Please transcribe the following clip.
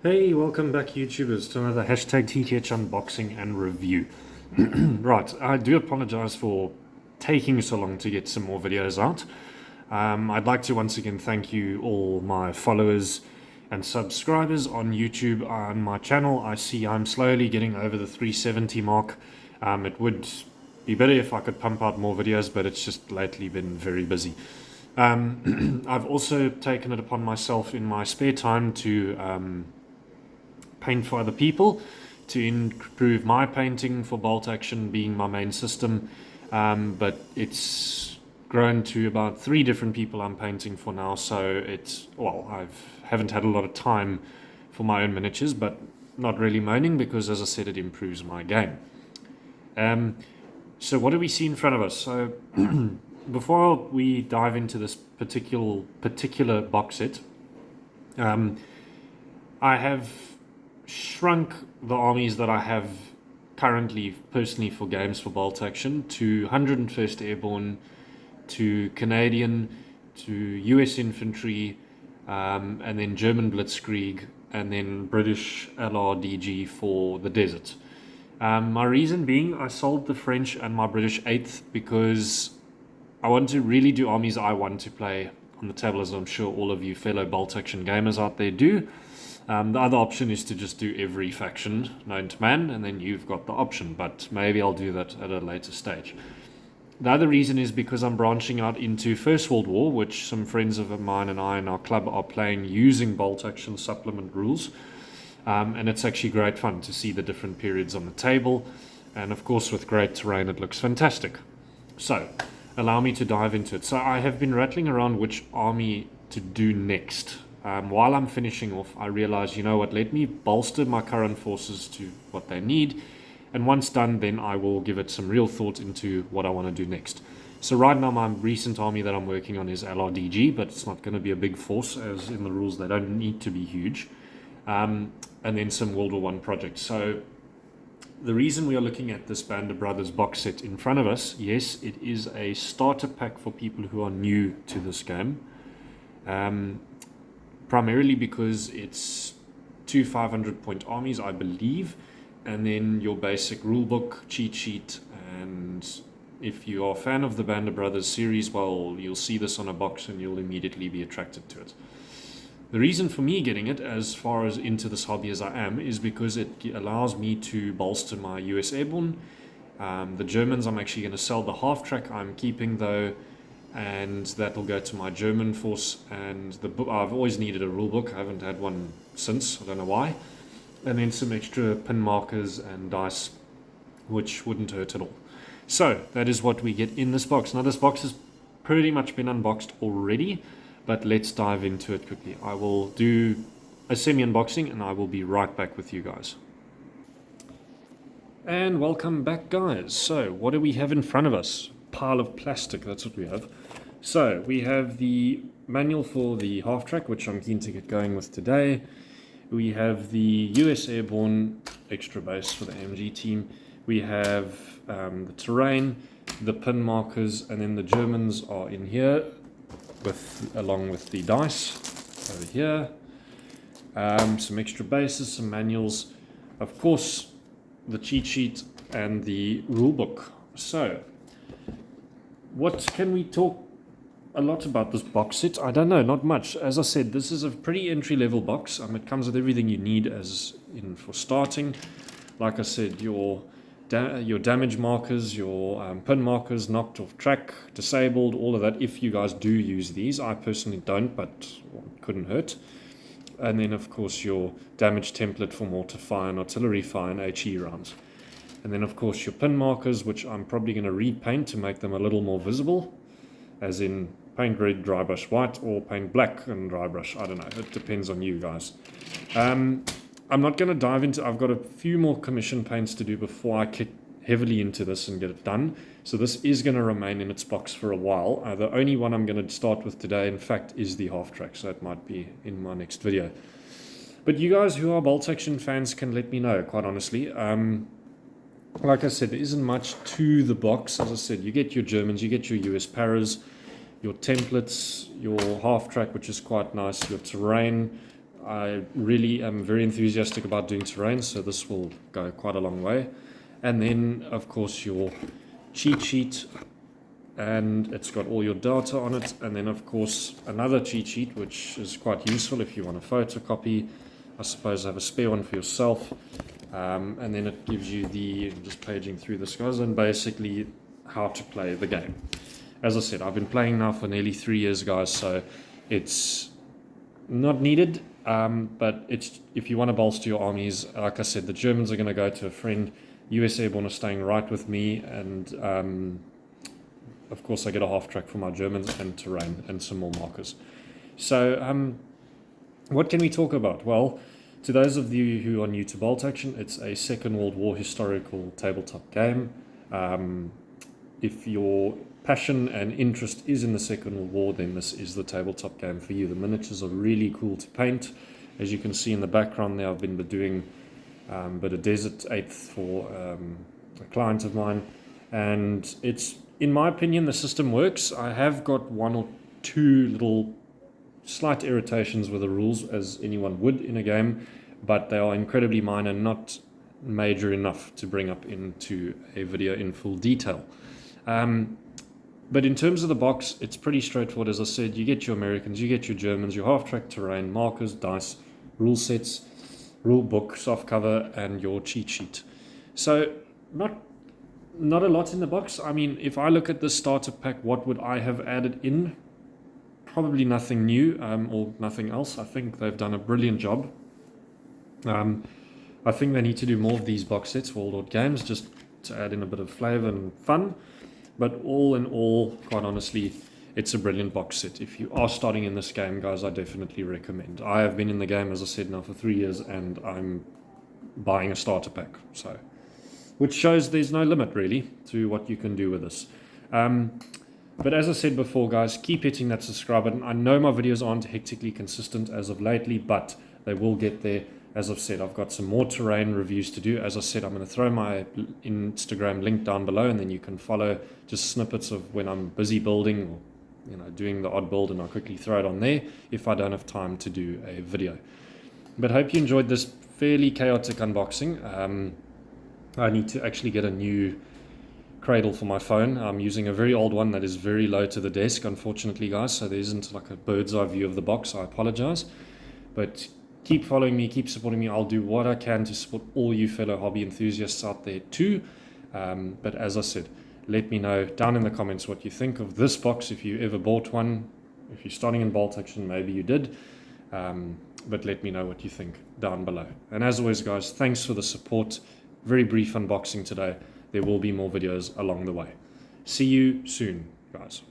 Hey, welcome back YouTubers to another hashtag TTH unboxing and review. Right, I do apologize for taking so long to get some more videos out. I'd like to once again thank you all my followers and subscribers on YouTube on my channel. I see I'm slowly getting over the 370 mark. It would be better if I could pump out more videos, but it's just lately been very busy. I've also taken it upon myself in my spare time to paint for other people, to improve my painting for bolt action being my main system, but it's grown to about 3 different people I'm painting for now, so I haven't had a lot of time for my own miniatures, but not really moaning because, as I said, it improves my game. So what do we see in front of us? So before we dive into this particular box set, I have shrunk the armies that I have currently personally for games for bolt action to 101st Airborne, to Canadian, to US Infantry, and then German Blitzkrieg, and then British LRDG for the desert. My reason being, I sold the French and my British 8th because I want to really do armies I want to play on the table, as I'm sure all of you fellow bolt action gamers out there do. The other option is to just do every faction known to man, and then you've got the option, but maybe I'll do that at a later stage. The other reason is because I'm branching out into First World War, which some friends of mine and I in our club are playing using bolt action supplement rules. And it's actually great fun to see the different periods on the table. And of course, with great terrain, it looks fantastic. So, allow me to dive into it. So I have been rattling around which army to do next. While I'm finishing off, I realized, you know what, let me bolster my current forces to what they need. And once done, then I will give it some real thought into what I want to do next. So right now, my recent army that I'm working on is LRDG, but it's not going to be a big force, as in the rules, they don't need to be huge. And then some World War I projects. So the reason we are looking at this Band of Brothers box set in front of us, yes, it is a starter pack for people who are new to this game. Primarily because it's 2 500-point armies, I believe, and then your basic rulebook, cheat sheet, and if you are a fan of the Band of Brothers series, well, you'll see this on a box and you'll immediately be attracted to it. The reason for me getting it as far as into this hobby as I am is because it allows me to bolster my US Airborne. The Germans, I'm actually going to sell the Halftrack. I'm keeping though, and that will go to my German force. And the book, I've always needed a rule book. I haven't had one since. I don't know why. And then some extra pin markers and dice, which wouldn't hurt at all. So that is what we get in this box. Now this box has pretty much been unboxed already, but let's dive into it quickly. I will do a semi-unboxing and I will be right back with you guys. And welcome back, guys. So what do we have in front of us? Pile of plastic, that's what we have. So we have the manual for the Halftrack, which I'm keen to get going with today. We have the US Airborne extra base for the AMG team. We have the terrain, the pin markers, and then the Germans are in here along with the dice over here. Some extra bases, some manuals, of course the cheat sheet and the rule book. So what can we talk a lot about this box set? I don't know, not much. As I said, this is a pretty entry-level box. It comes with everything you need as in for starting. Like I said, your damage markers, your pin markers, knocked off track, disabled, all of that, if you guys do use these. I personally don't, but it couldn't hurt. And then, of course, your damage template for mortar fire and artillery fire and HE rounds. And then, of course, your pin markers, which I'm probably going to repaint to make them a little more visible, as in paint red, dry brush white, or paint black and dry brush. I don't know. It depends on you guys. I'm not going to dive into... I've got a few more commission paints to do before I kick heavily into this and get it done. So this is going to remain in its box for a while. The only one I'm going to start with today, in fact, is the Halftrack. So that might be in my next video. But you guys who are bolt action fans can let me know, quite honestly. Like I said, there isn't much to the box. As I said, you get your Germans, you get your US Paras, your templates, your Halftrack, which is quite nice, your terrain, I really am very enthusiastic about doing terrain, so this will go quite a long way. And then, of course, your cheat sheet, and it's got all your data on it. And then, of course, another cheat sheet, which is quite useful if you want to photocopy. I suppose have a spare one for yourself. And then it gives you the, just paging through this, guys, and basically how to play the game. As I said, I've been playing now for nearly 3 years, guys, so it's not needed, but it's if you want to bolster your armies. Like I said, the Germans are going to go to a friend. US Airborne are staying right with me, and of course I get a half-track for my Germans and terrain and some more markers. So what can we talk about? Well, to those of you who are new to Bolt Action, it's a Second World War historical tabletop game. If your passion and interest is in the Second World War, then this is the tabletop game for you. The miniatures are really cool to paint. As you can see in the background there, I've been doing a bit of Desert 8th for a client of mine, and it's, in my opinion, the system works. I have got one or two little slight irritations with the rules, as anyone would in a game, but they are incredibly minor, not major enough to bring up into a video in full detail. But in terms of the box, it's pretty straightforward. As I said, you get your Americans, you get your Germans, your half-track terrain, markers, dice, rule sets, rule book, soft cover, and your cheat sheet. So not a lot in the box. I mean, if I look at the starter pack, what would I have added in? Probably nothing new or nothing else. I think they've done a brilliant job. I think they need to do more of these box sets, Warlord games, just to add in a bit of flavor and fun. But all in all, quite honestly, it's a brilliant box set. If you are starting in this game, guys, I definitely recommend. I have been in the game, as I said, now for 3 years, and I'm buying a starter pack. So, which shows there's no limit, really, to what you can do with this. But as I said before, guys, keep hitting that subscribe button. I know my videos aren't hectically consistent as of lately, but they will get there. As I've said, I've got some more terrain reviews to do. As I said, I'm going to throw my Instagram link down below, and then you can follow just snippets of when I'm busy building or doing the odd build, and I'll quickly throw it on there if I don't have time to do a video. But I hope you enjoyed this fairly chaotic unboxing. I need to actually get a new cradle for my phone. I'm using a very old one that is very low to the desk, unfortunately, guys, so there isn't like a bird's eye view of the box. I apologize, but keep following me, keep supporting me. I'll do what I can to support all you fellow hobby enthusiasts out there too. But as I said, let me know down in the comments what you think of this box, if you ever bought one. If you're starting in Bolt Action, maybe you did. But let me know what you think down below. And as always, guys, thanks for the support. Very brief unboxing today. There will be more videos along the way. See you soon, guys.